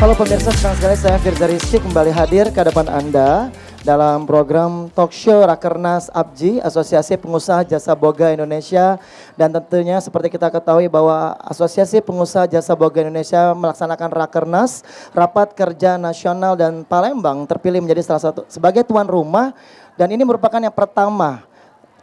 Halo pemirsa, senang sekali saya Firza Rizky kembali hadir ke depan Anda dalam program talk show Rakernas APJI, Asosiasi Pengusaha Jasa Boga Indonesia. Dan tentunya seperti kita ketahui bahwa Asosiasi Pengusaha Jasa Boga Indonesia melaksanakan Rakernas, Rapat Kerja Nasional, dan Palembang terpilih menjadi salah satu sebagai tuan rumah. Dan ini merupakan yang pertama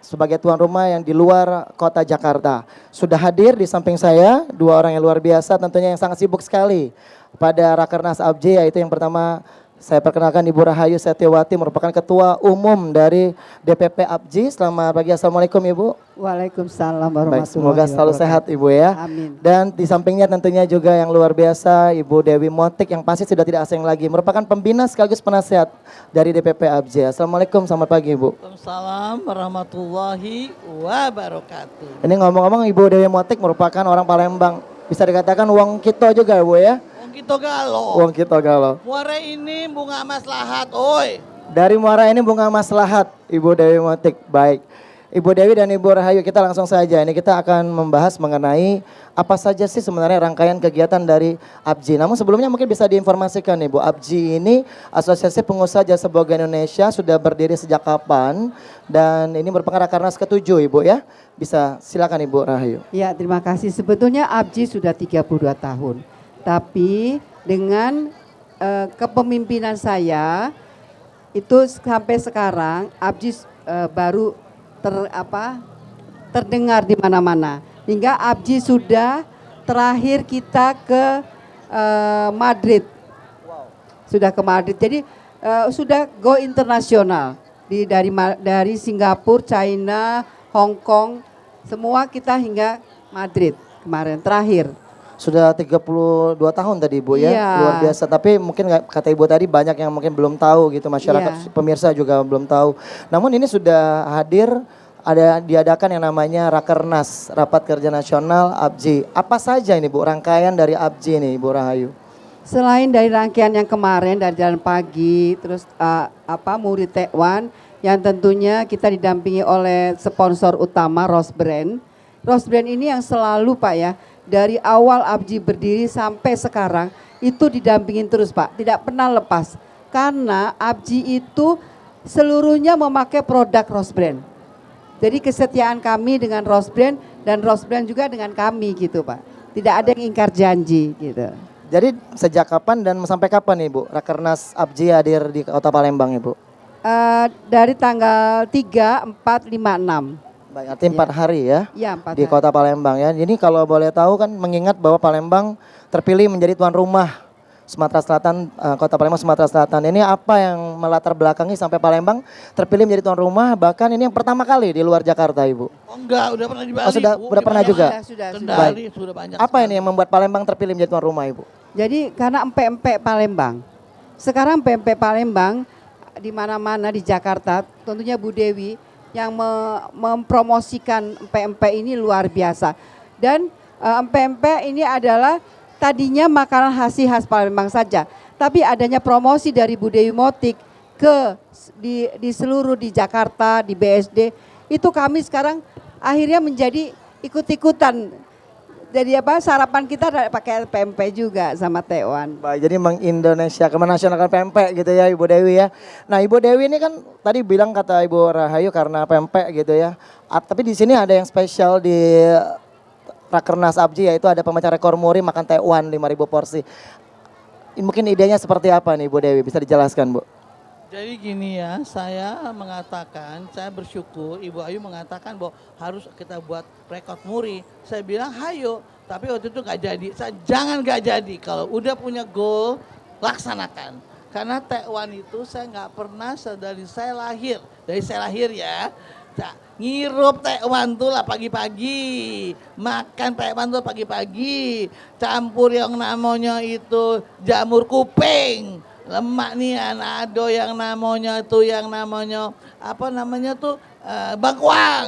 sebagai tuan rumah yang di luar kota Jakarta. Sudah hadir di samping saya dua orang yang luar biasa tentunya yang sangat sibuk sekali pada Rakernas APJI, yaitu yang pertama saya perkenalkan Ibu Rahayu Setiawati merupakan Ketua Umum dari DPP APJI. Selamat pagi, Assalamualaikum Ibu. Waalaikumsalam Baik, warahmatullahi semoga selalu sehat Ibu ya. Amin. Dan di sampingnya tentunya juga yang luar biasa Ibu Dewi Motik yang pasti sudah tidak asing lagi, merupakan pembina sekaligus penasehat dari DPP APJI. Assalamualaikum, selamat pagi Ibu. Waalaikumsalam warahmatullahi wabarakatuh. Ini ngomong-ngomong Ibu Dewi Motik merupakan orang Palembang, bisa dikatakan wong kito juga Bu ya. Wong kita galo. Wong kito galau. Muara ini bunga maslahat, oi. Dari Muara ini bunga maslahat, Ibu Dewi Motik. Baik, Ibu Dewi dan Ibu Rahayu, kita langsung saja. Ini kita akan membahas mengenai apa saja sih sebenarnya rangkaian kegiatan dari APJI. Namun sebelumnya mungkin bisa diinformasikan Ibu, APJI ini Asosiasi Pengusaha Jasa Boga Indonesia sudah berdiri sejak kapan? Dan ini merupakan Rakernas ke-7 Ibu ya. Bisa silakan Ibu Rahayu. Ya, terima kasih. Sebetulnya APJI sudah 32 tahun. Tapi dengan kepemimpinan saya itu sampai sekarang APJI baru terdengar di mana-mana. Hingga APJI sudah terakhir kita ke Madrid. Sudah ke Madrid. Jadi sudah go internasional dari Singapura, China, Hong Kong, semua kita hingga Madrid kemarin terakhir. Sudah 32 tahun tadi Ibu ya, Iya. luar biasa. Tapi mungkin kata Ibu tadi banyak yang mungkin belum tahu gitu, masyarakat Iya. pemirsa juga belum tahu. Namun ini sudah hadir, diadakan yang namanya Rakernas, Rapat Kerja Nasional APJI. Apa saja ini Bu, rangkaian dari APJI ini Ibu Rahayu? Selain dari rangkaian yang kemarin dari jalan pagi, terus Muri Tekwan yang tentunya kita didampingi oleh sponsor utama Rose Brand. Rose Brand ini yang selalu Pak ya, dari awal APJI berdiri sampai sekarang itu didampingin terus Pak, tidak pernah lepas. Karena APJI itu seluruhnya memakai produk Rose Brand. Jadi kesetiaan kami dengan Rose Brand dan Rose Brand juga dengan kami gitu Pak. Tidak ada yang ingkar janji gitu. Jadi sejak kapan dan sampai kapan Ibu Rakernas APJI hadir di Kota Palembang Ibu? Dari tanggal 3, 4, 5, 6. Baik, artinya 4 hari ya, Ya, 4 di hari. Kota Palembang ya. Jadi kalau boleh tahu kan mengingat bahwa Palembang terpilih menjadi tuan rumah Sumatera Selatan, Kota Palembang Sumatera Selatan. Ini apa yang melatar belakangi sampai Palembang terpilih menjadi tuan rumah, bahkan ini yang pertama kali di luar Jakarta Ibu. Oh enggak, udah pernah di Bali. Oh, sudah Bu. udah Di pernah Bali, juga? Sudah. Kendali sudah banyak. Apa ini yang membuat Palembang terpilih menjadi tuan rumah Ibu? Jadi karena empek-empek Palembang. Sekarang empek-empek Palembang di mana-mana di Jakarta, tentunya Bu Dewi yang mempromosikan empek-empek ini luar biasa. Dan empek-empek ini adalah tadinya makanan khas Palembang saja, tapi adanya promosi dari Bu Dewi Motik di seluruh di Jakarta, di BSD, itu kami sekarang akhirnya menjadi ikut-ikutan. Jadi sarapan kita pakai pempek juga sama Tekwan. Baik, jadi mengindonesia, menasionalkan pempek gitu ya Ibu Dewi ya. Nah Ibu Dewi ini kan tadi bilang kata Ibu Rahayu karena pempek gitu ya. Tapi di sini ada yang spesial di Rakernas APJI, yaitu ada pemecah rekor muri makan Tekwan 5.000 porsi. Mungkin idenya seperti apa nih Ibu Dewi, bisa dijelaskan Bu? Jadi gini ya, saya mengatakan, saya bersyukur Ibu Ayu mengatakan bahwa harus kita buat rekor muri. Saya bilang hayo, tapi waktu itu gak jadi. Saya jangan gak jadi, kalau udah punya goal, laksanakan. Karena Tekwan itu saya gak pernah dari saya lahir ya. Ngirup Tekwan tuh lah pagi-pagi, makan Tekwan tuh pagi-pagi, campur yang namanya itu jamur kuping. Lemak nih ada yang namanya bangkuang.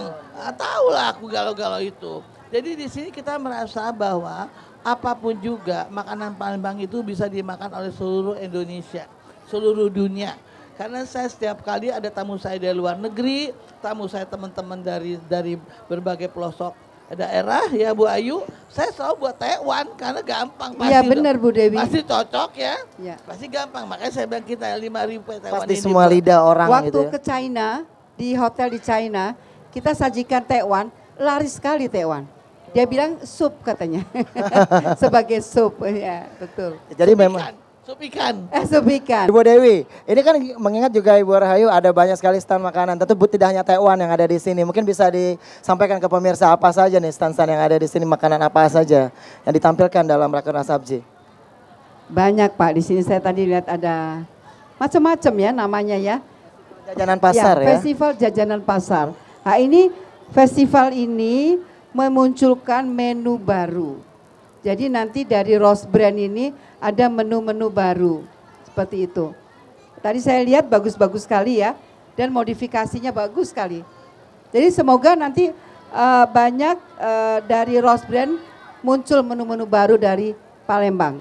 Tahu lah aku galau-galau itu. Jadi di sini kita merasa bahwa apapun juga makanan Palembang itu bisa dimakan oleh seluruh Indonesia, seluruh dunia. Karena saya setiap kali ada tamu saya dari luar negeri, tamu saya teman-teman dari berbagai pelosok daerah ya Bu Ayu, saya selalu buat Taiwan karena gampang. Iya benar Bu Dewi. Pasti cocok ya, Ya. pasti gampang. Makanya saya bilang kita 5.000 Taiwan Pasti ini. semua lidah orang Waktu gitu ya. ke China, di hotel di China, kita sajikan tekwan, laris sekali tekwan. Dia bilang sup katanya, sebagai sup, ya betul. Jadi memang Sup ikan. Sup ikan. Ibu Dewi, ini kan mengingat juga Ibu Rahayu ada banyak sekali stand makanan. Tentu tidak hanya Taiwan yang ada di sini. Mungkin bisa disampaikan ke pemirsa apa saja nih stand-stand yang ada di sini, makanan apa saja yang ditampilkan dalam Rakernas Abji. Banyak Pak, di sini saya tadi lihat ada macam-macam ya namanya ya. Jajanan pasar ya. Festival jajanan pasar. Nah ini festival ini memunculkan menu baru. Jadi nanti dari Rose Brand ini ada menu-menu baru seperti itu. Tadi saya lihat bagus-bagus sekali ya dan modifikasinya bagus sekali. Jadi semoga nanti banyak dari Rose Brand muncul menu-menu baru dari Palembang.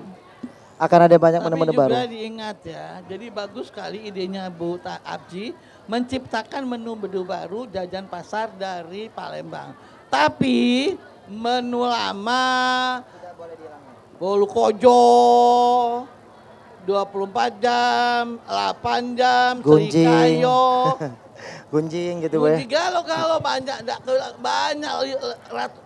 Akan ada banyak menu-menu baru. Tapi juga diingat ya, jadi bagus sekali idenya Bu Abji menciptakan menu-menu baru jajan pasar dari Palembang. Tapi menu lama Bolu Kojo 24 jam, 8 jam, Gunjing. Serikayo. Gunjing gitu Bu ya. Gunjing kalau banyak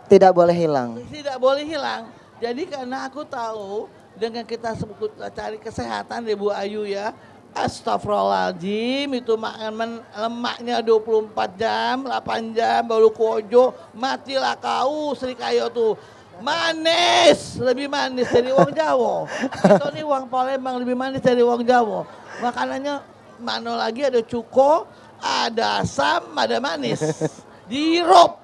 Tidak boleh hilang. tidak boleh hilang. Jadi karena aku tahu dengan kita sebut cari kesehatan deh Bu Ayu ya. Astagfirullahaladzim, itu makan lemaknya 24 jam, 8 jam, Bolu Kojo, matilah kau Serikayo tuh. Manis, lebih manis dari wong Jawa. Itu nih wong Palembang lebih manis dari wong Jawa. Makanannya mana lagi ada cuko, ada asam, ada manis. Dihirup.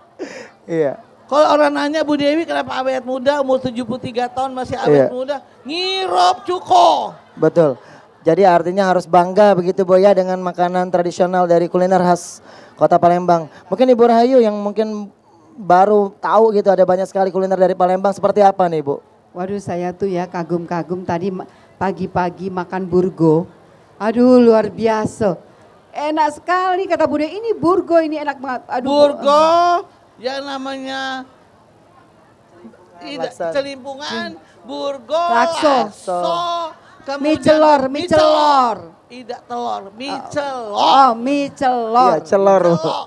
Iya. Kalau orang nanya Bu Dewi kenapa awet muda, umur 73 tahun masih awet muda, ngirup cuko. Betul. Jadi artinya harus bangga begitu Bu ya dengan makanan tradisional dari kuliner khas Kota Palembang. Mungkin Ibu Rahayu yang mungkin baru tahu gitu ada banyak sekali kuliner dari Palembang seperti apa nih Bu? Waduh saya tuh ya kagum-kagum tadi pagi-pagi makan burgo. Aduh luar biasa. Enak sekali kata Bude, ini burgo ini enak banget. Aduh, Burgo yang namanya Laksa. celimpungan, burgo, Lakso. kemudian mie celor, mie celor. Tidak telur, mie celor. Oh, mie celor. Iya, celor. Celok.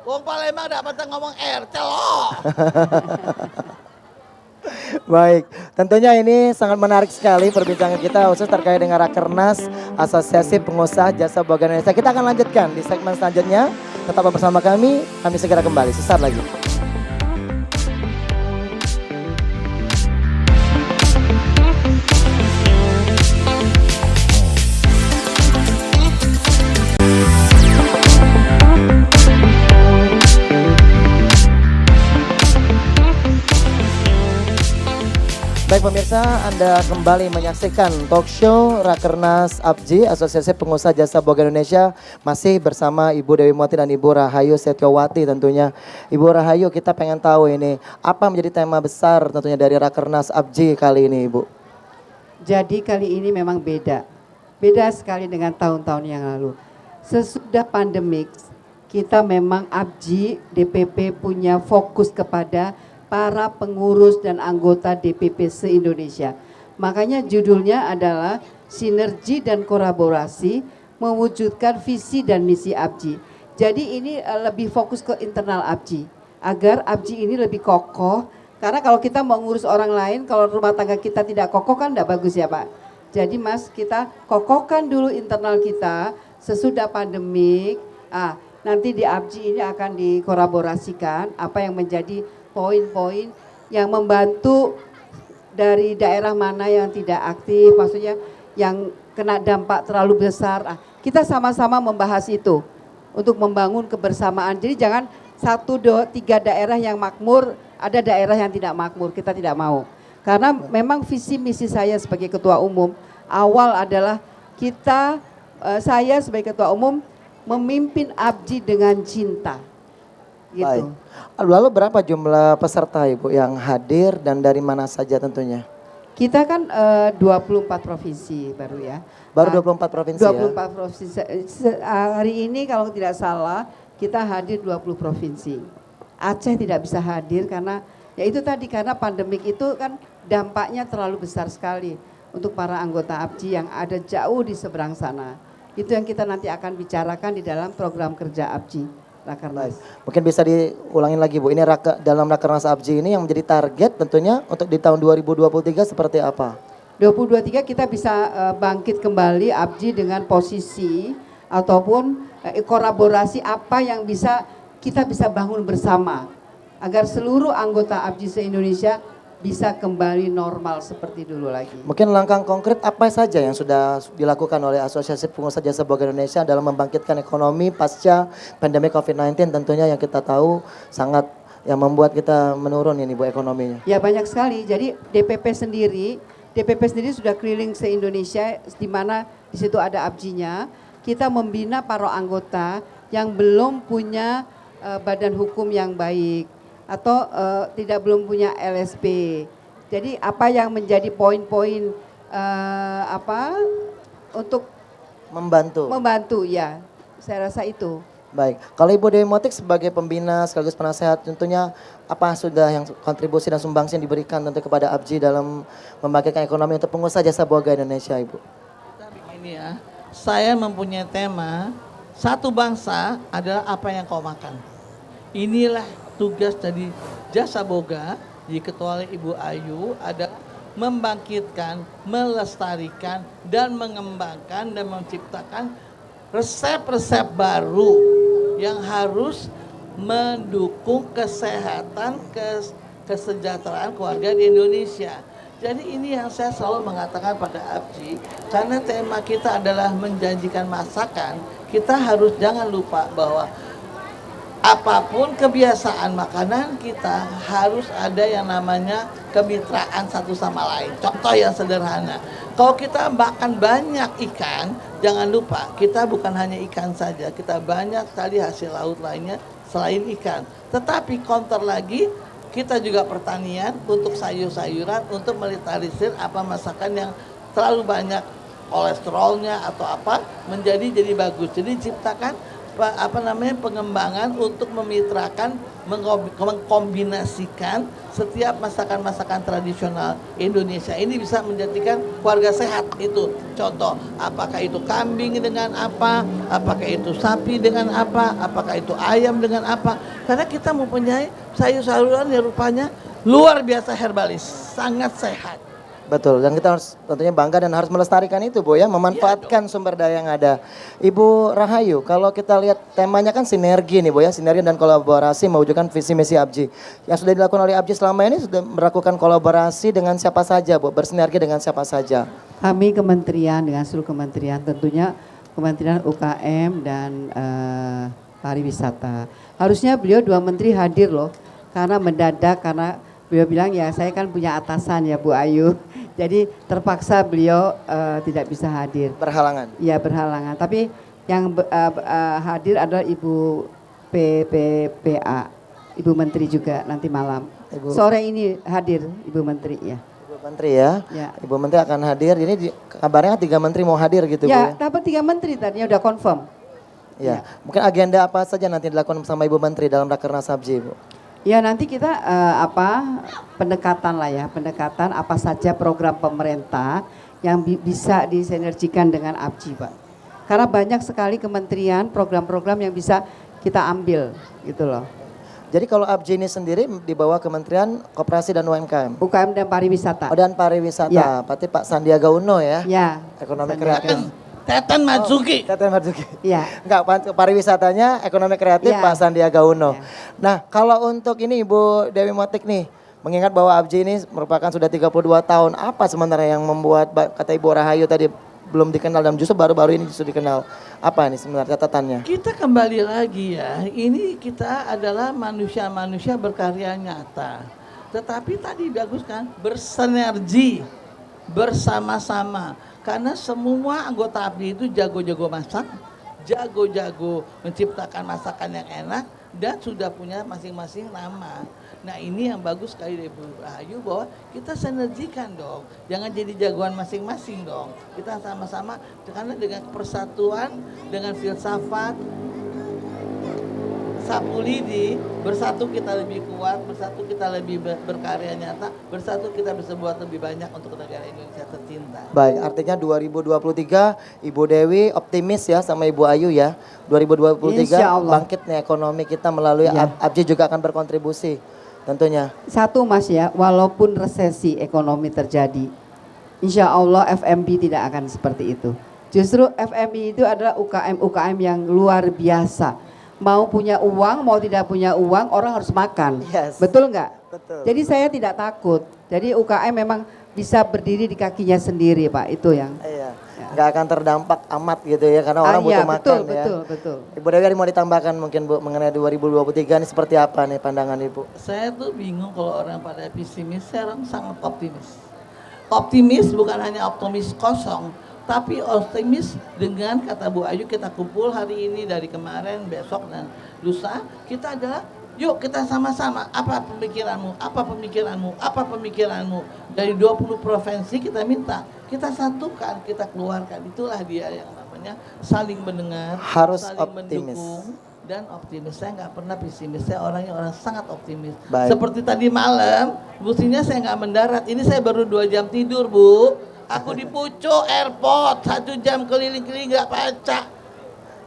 Wong Palembang dapat ngomong celok. Baik, tentunya ini sangat menarik sekali perbincangan kita khusus terkait dengan Rakernas Asosiasi Pengusaha Jasa Boga Indonesia. Kita akan lanjutkan di segmen selanjutnya. Tetap bersama kami segera kembali sesaat lagi. Baik pemirsa, Anda kembali menyaksikan talk show Rakernas Abji, Asosiasi Pengusaha Jasa Boga Indonesia. Masih bersama Ibu Dewi Muati dan Ibu Rahayu Setiawati tentunya. Ibu Rahayu, kita pengen tahu ini, apa menjadi tema besar tentunya dari Rakernas Abji kali ini Ibu? Jadi kali ini memang beda. Beda sekali dengan tahun-tahun yang lalu. Sesudah pandemik, kita memang Abji, DPP punya fokus kepada para pengurus dan anggota DPP se-Indonesia. Makanya judulnya adalah Sinergi dan Kolaborasi Mewujudkan Visi dan Misi Abji. Jadi ini lebih fokus ke internal Abji, agar Abji ini lebih kokoh. Karena kalau kita mau ngurus orang lain, kalau rumah tangga kita tidak kokoh kan tidak bagus ya Pak. Jadi Mas, kita kokohkan dulu internal kita sesudah pandemik. Nanti di Abji ini akan dikolaborasikan apa yang menjadi poin-poin yang membantu dari daerah mana yang tidak aktif, maksudnya yang kena dampak terlalu besar. Kita sama-sama membahas itu untuk membangun kebersamaan. Jadi jangan 1, 2, 3 daerah yang makmur, ada daerah yang tidak makmur, kita tidak mau. Karena memang visi misi saya sebagai ketua umum awal adalah saya sebagai ketua umum memimpin Abji dengan cinta. Gitu. Baik. Lalu berapa jumlah peserta Ibu yang hadir dan dari mana saja tentunya? Kita kan 24 provinsi baru ya. Baru 24 provinsi 24 provinsi. Hari ini kalau tidak salah kita hadir 20 provinsi. Aceh tidak bisa hadir karena ya itu tadi, karena pandemik itu kan dampaknya terlalu besar sekali untuk para anggota APJI yang ada jauh di seberang sana. Itu yang kita nanti akan bicarakan di dalam program kerja APJI Rakernas. Mungkin bisa diulangin lagi Bu, ini dalam Rakernas APJI ini yang menjadi target tentunya untuk di tahun 2023 seperti apa? 2023 kita bisa bangkit kembali APJI dengan posisi ataupun kolaborasi apa yang kita bisa bangun bersama agar seluruh anggota APJI se-Indonesia bisa kembali normal seperti dulu lagi. Mungkin langkah konkret apa saja yang sudah dilakukan oleh Asosiasi Pengusaha Jasa Boga Indonesia dalam membangkitkan ekonomi pasca pandemi COVID-19 tentunya yang kita tahu sangat yang membuat kita menurun ini Bu ekonominya. Ya banyak sekali, jadi DPP sendiri sudah keliling se-Indonesia di mana di situ ada APJI-nya. Kita membina para anggota yang belum punya badan hukum yang baik atau belum punya LSP. Jadi apa yang menjadi poin-poin untuk membantu ya. Saya rasa itu. Baik, kalau Ibu Dewi Motik sebagai pembina sekaligus penasehat tentunya apa sudah yang kontribusi dan sumbangsi yang diberikan tentu kepada APJI dalam membangkitkan ekonomi untuk pengusaha jasa boga Indonesia Ibu? Ini ya, saya mempunyai tema satu bangsa adalah apa yang kau makan. Inilah tugas dari jasa boga diketuai Ibu Ayu ada membangkitkan, melestarikan dan mengembangkan dan menciptakan resep-resep baru yang harus mendukung kesehatan, kesejahteraan keluarga di Indonesia. Jadi ini yang saya selalu mengatakan pada APJI, karena tema kita adalah menjanjikan masakan, kita harus jangan lupa bahwa apapun kebiasaan makanan kita harus ada yang namanya kemitraan satu sama lain. Contoh yang sederhana, kalau kita makan banyak ikan, jangan lupa kita bukan hanya ikan saja, kita banyak sekali hasil laut lainnya selain ikan. Tetapi counter lagi, kita juga pertanian untuk sayur-sayuran, untuk melestarikan apa masakan yang terlalu banyak kolesterolnya atau apa jadi bagus. Jadi ciptakan pengembangan untuk memitrakan, mengkombinasikan setiap masakan-masakan tradisional Indonesia ini bisa menjadikan keluarga sehat. Itu contoh, apakah itu kambing dengan apa, apakah itu sapi dengan apa, apakah itu ayam dengan apa, karena kita mempunyai sayur-sayuran yang rupanya luar biasa herbalis, sangat sehat. Betul, dan kita harus tentunya bangga dan harus melestarikan itu Bu ya, memanfaatkan sumber daya yang ada. Ibu Rahayu, kalau kita lihat temanya kan sinergi nih Bu ya, sinergi dan kolaborasi mewujudkan visi misi APJI. Yang sudah dilakukan oleh APJI selama ini sudah melakukan kolaborasi dengan siapa saja Bu, bersinergi dengan siapa saja? Kami kementerian dengan seluruh kementerian, tentunya Kementerian UKM dan pariwisata. Harusnya beliau 2 menteri hadir loh, karena mendadak, karena beliau bilang ya saya kan punya atasan ya Bu Ayu. Jadi terpaksa beliau tidak bisa hadir. Berhalangan? Iya berhalangan, tapi yang hadir adalah Ibu PPPA, Ibu Menteri juga nanti malam. Sore ini hadir Ibu Menteri ya. Ibu Menteri ya, Ibu Menteri akan hadir. Ini kabarnya 3 menteri mau hadir gitu Bu ya? Dapat 3 menteri tadinya udah confirm. Ya, mungkin agenda apa saja nanti dilakukan sama Ibu Menteri dalam Rakernas APJI Bu? Ya nanti kita pendekatan lah ya, pendekatan apa saja program pemerintah yang bisa disinergikan dengan APJI Pak. Karena banyak sekali kementerian, program-program yang bisa kita ambil gitu loh. Jadi kalau APJI ini sendiri di bawah Kementerian Koperasi dan UMKM? UKM dan Pariwisata. Oh dan Pariwisata, ya. Berarti Pak Sandiaga Uno ya? Ya. Ekonomi kreatif. Teten Matsuki. Teten Matsuki. Iya. Enggak, pariwisatanya ekonomi kreatif Pak Sandiaga Uno. Ya. Nah, kalau untuk ini Ibu Dewi Motik nih, mengingat bahwa APJI ini merupakan sudah 32 tahun, apa sebenarnya yang membuat kata Ibu Rahayu tadi belum dikenal dan justru baru-baru ini justru dikenal? Apa ini sebenarnya catatannya? Kita kembali lagi ya, ini kita adalah manusia-manusia berkarya nyata. Tetapi tadi bagus kan, bersinergi, bersama-sama. Karena semua anggota APJI itu jago-jago masak, jago-jago menciptakan masakan yang enak, dan sudah punya masing-masing nama. Nah ini yang bagus sekali dari Bu Rahayu, bahwa kita sinergikan dong, jangan jadi jagoan masing-masing dong. Kita sama-sama, karena dengan persatuan, dengan filsafat, sapu lidi, bersatu kita lebih kuat, bersatu kita lebih berkarya nyata, bersatu kita bisa buat lebih banyak untuk negara Indonesia tercinta. Baik, artinya 2023 Ibu Dewi optimis ya sama Ibu Ayu ya. 2023 Insya Allah. bangkit nih ekonomi kita melalui Iya. Abji juga akan berkontribusi tentunya. Satu Mas ya, walaupun resesi ekonomi terjadi, insya Allah FMB tidak akan seperti itu. Justru FMI itu adalah UKM-UKM yang luar biasa. Mau punya uang, mau tidak punya uang, orang harus makan. Yes. Betul nggak? Betul. Jadi saya tidak takut. Jadi UKM memang bisa berdiri di kakinya sendiri Pak, itu yang. Iya. Nggak akan terdampak amat gitu ya karena orang iya, butuh betul, makan ya. betul. Ibu Dewi ada mau ditambahkan mungkin Bu mengenai 2023 ini seperti apa nih pandangan Ibu? Saya tuh bingung kalau orang pada pesimis, saya orang sangat optimis. Optimis bukan hanya optimis kosong, tapi optimis dengan kata Bu Ayu kita kumpul hari ini dari kemarin, besok dan lusa, kita adalah yuk kita sama-sama, apa pemikiranmu, apa pemikiranmu, apa pemikiranmu. Dari 20 provinsi kita minta, kita satukan, kita keluarkan. Itulah dia yang namanya saling mendengar, Harus saling optimis. mendukung, dan optimis. Saya nggak pernah pesimis, saya orangnya orang sangat optimis. Baik. Seperti tadi malam, mestinya saya nggak mendarat, ini saya baru 2 jam tidur Bu. Aku di Pucuk Airport, 1 jam keliling-keliling nggak pacak.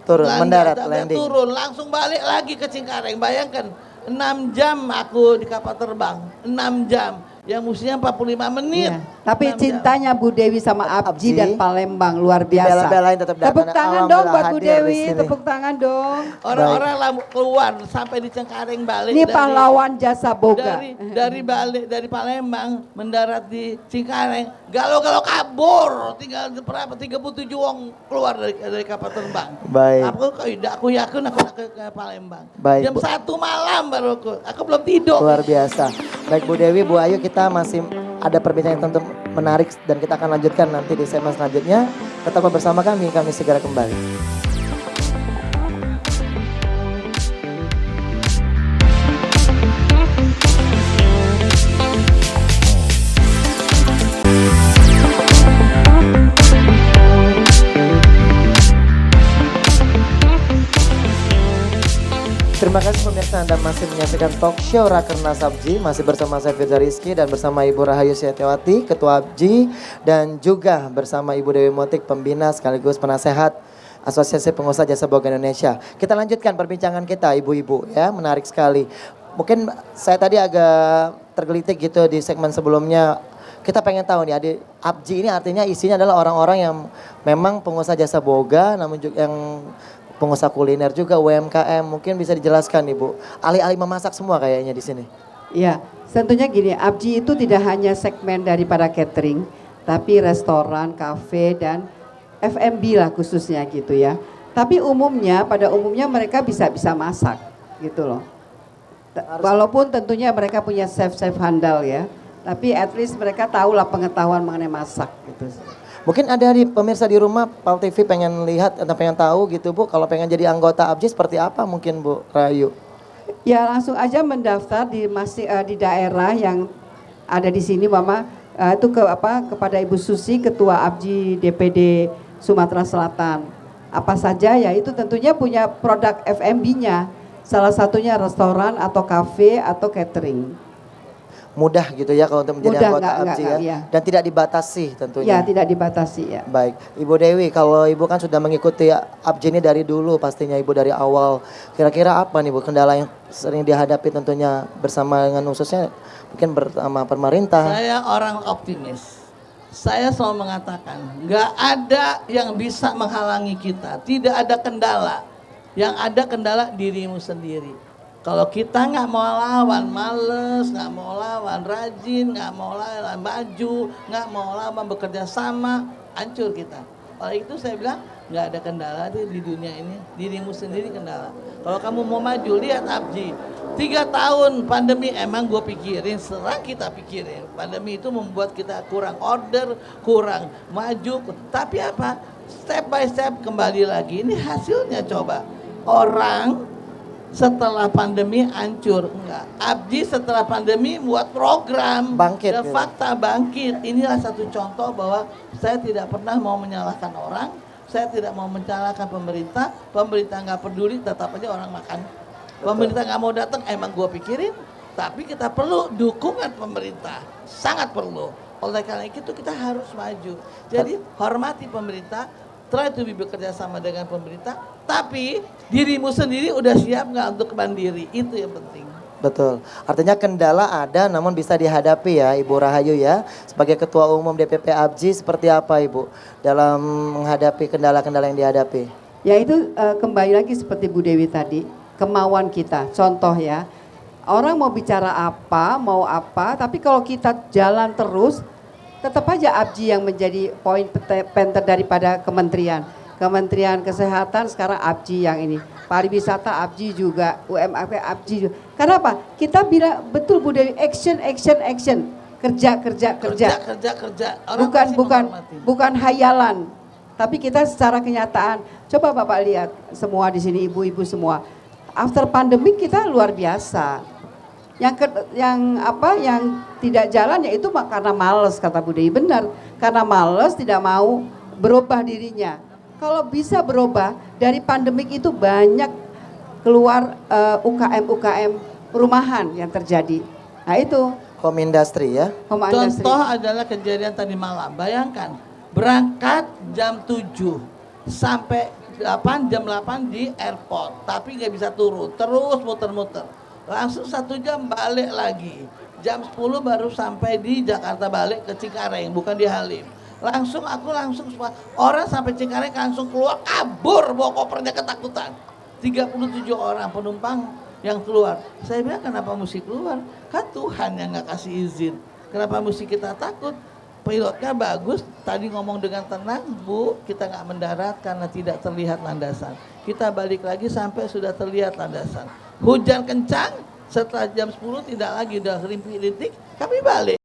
Turun, Belanja, mendarat, sampai landing. turun, langsung balik lagi ke Cengkareng. Bayangkan, 6 jam aku di kapal terbang, 6 jam. Yang mestinya 45 menit. Iya. Tapi 6 jam. cintanya Bu Dewi sama Abji Abji dan Palembang luar biasa. dibela-belain tetap datang. Tepuk tangan Alhamdulillah dong buat Bu hadir di Dewi, sini. tepuk tangan dong. Orang-orang keluar sampai di Cengkareng balik. Ini dari- pahlawan jasa boga. dari balik dari Palembang mendarat di Cengkareng, galau-galau kabur, tinggal berapa 37 wong keluar dari kapal terbang. Baik. Aku yakin aku ke Palembang. Baik, Jam Bu. 1 malam baru aku belum tidur. Luar biasa. Baik Bu Dewi, Bu Ayu, kita masih ada perbincangan yang tentu menarik dan kita akan lanjutkan nanti di segmen selanjutnya. Tetap bersama kami segera kembali. Terima kasih pemirsa Anda masih menyaksikan talk show Rakernas Abji. Masih bersama saya Firza Rizky dan bersama Ibu Rahayu Setiawati, Ketua Abji. Dan juga bersama Ibu Dewi Motik, Pembina sekaligus penasehat Asosiasi Pengusaha Jasa Boga Indonesia. Kita lanjutkan perbincangan kita ibu-ibu ya, menarik sekali. Mungkin saya tadi agak tergelitik gitu di segmen sebelumnya. Kita pengen tahu nih, adik Abji ini artinya isinya adalah orang-orang yang memang pengusaha jasa boga, namun juga yang pengusaha kuliner juga, UMKM. Mungkin bisa dijelaskan nih Bu, alih-alih memasak semua kayaknya di sini. Ya, tentunya gini, Abji itu tidak hanya segmen daripada catering, tapi restoran, kafe, dan F&B lah khususnya gitu ya. Tapi pada umumnya mereka bisa masak gitu loh. Walaupun tentunya mereka punya chef handal ya, tapi at least mereka tahu lah pengetahuan mengenai masak gitu. Mungkin ada di pemirsa di rumah, Pal TV pengen lihat atau pengen tahu gitu Bu, kalau pengen jadi anggota Abji seperti apa mungkin Bu Rahayu? Ya langsung aja mendaftar di daerah yang ada di sini Mama. Itu kepada Ibu Susi, Ketua Abji DPD Sumatera Selatan. Apa saja ya itu tentunya punya produk F&B-nya. Salah satunya restoran atau kafe atau catering. Mudah gitu ya kalau untuk menjadi Mudah, anggota nggak, Abji ya. iya. Dan tidak dibatasi tentunya. Ya tidak dibatasi ya. Baik, Ibu Dewi, kalau Ibu kan sudah mengikuti Abji ini dari dulu pastinya Ibu dari awal. Kira-kira apa nih Bu kendala yang sering dihadapi tentunya bersama dengan khususnya mungkin bersama pemerintah? Saya orang optimis. Saya selalu mengatakan, nggak ada yang bisa menghalangi kita. Tidak ada kendala. Yang ada kendala dirimu sendiri. Kalau kita nggak mau lawan, males, nggak mau lawan, rajin, nggak mau lawan, maju, nggak mau lawan, bekerja sama, hancur kita. Oleh itu saya bilang, nggak ada kendala di dunia ini, dirimu sendiri kendala. Kalau kamu mau maju, lihat Abji. 3 tahun pandemi emang gue pikirin, serang kita pikirin. Pandemi itu membuat kita kurang order, kurang maju. Tapi apa? Step by step kembali lagi. Ini hasilnya coba. Orang setelah pandemi hancur, enggak. Abji setelah pandemi buat program Bangkit, dan gitu. fakta bangkit. Inilah satu contoh bahwa saya tidak pernah mau menyalahkan orang, saya tidak mau menyalahkan pemerintah nggak peduli, tetap aja orang makan. Pemerintah nggak mau datang, emang gue pikirin. Tapi kita perlu dukungan pemerintah, sangat perlu. Oleh karena itu kita harus maju. Jadi hormati pemerintah, try to be bekerja sama dengan pemerintah. Tapi dirimu sendiri udah siap nggak untuk mandiri? Itu yang penting. Betul. Artinya kendala ada namun bisa dihadapi ya Ibu Rahayu ya. Sebagai Ketua Umum DPP ABJI seperti apa Ibu dalam menghadapi kendala-kendala yang dihadapi? Ya itu kembali lagi seperti Bu Dewi tadi, kemauan kita. Contoh ya, orang mau bicara apa, mau apa, tapi kalau kita jalan terus, tetap aja ABJI yang menjadi poin penter daripada kementerian. Kementerian Kesehatan sekarang ABJI yang ini. Pariwisata ABJI juga, UMKM ABJI juga. Karena apa? Kita bilang betul Bu Dewi, action. Kerja. Orang Bukan hayalan. Tapi kita secara kenyataan, coba Bapak lihat semua di sini ibu-ibu semua. After pandemic kita luar biasa. Yang tidak jalan ya itu karena malas, kata Bu Dewi, benar. Karena malas, tidak mau berubah dirinya. Kalau bisa berubah, dari pandemik itu banyak keluar UKM rumahan yang terjadi. Nah itu. Home industry ya. Contoh adalah kejadian tadi malam. Bayangkan, berangkat jam 7 sampai 8, jam 8 di airport. Tapi nggak bisa turun, terus muter-muter. Langsung 1 jam balik lagi. Jam 10 baru sampai di Jakarta, balik ke Cengkareng, bukan di Halim. Aku langsung semua orang sampai Cengkareng langsung keluar, kabur bawa kopernya ketakutan. 37 orang penumpang yang keluar. Saya bilang kenapa mesti keluar? Kan Tuhan yang nggak kasih izin. Kenapa mesti kita takut? Pilotnya bagus, tadi ngomong dengan tenang, Bu, kita nggak mendarat karena tidak terlihat landasan. Kita balik lagi sampai sudah terlihat landasan. Hujan kencang, setelah jam 10 tidak lagi, udah rintik-rintik, kami balik.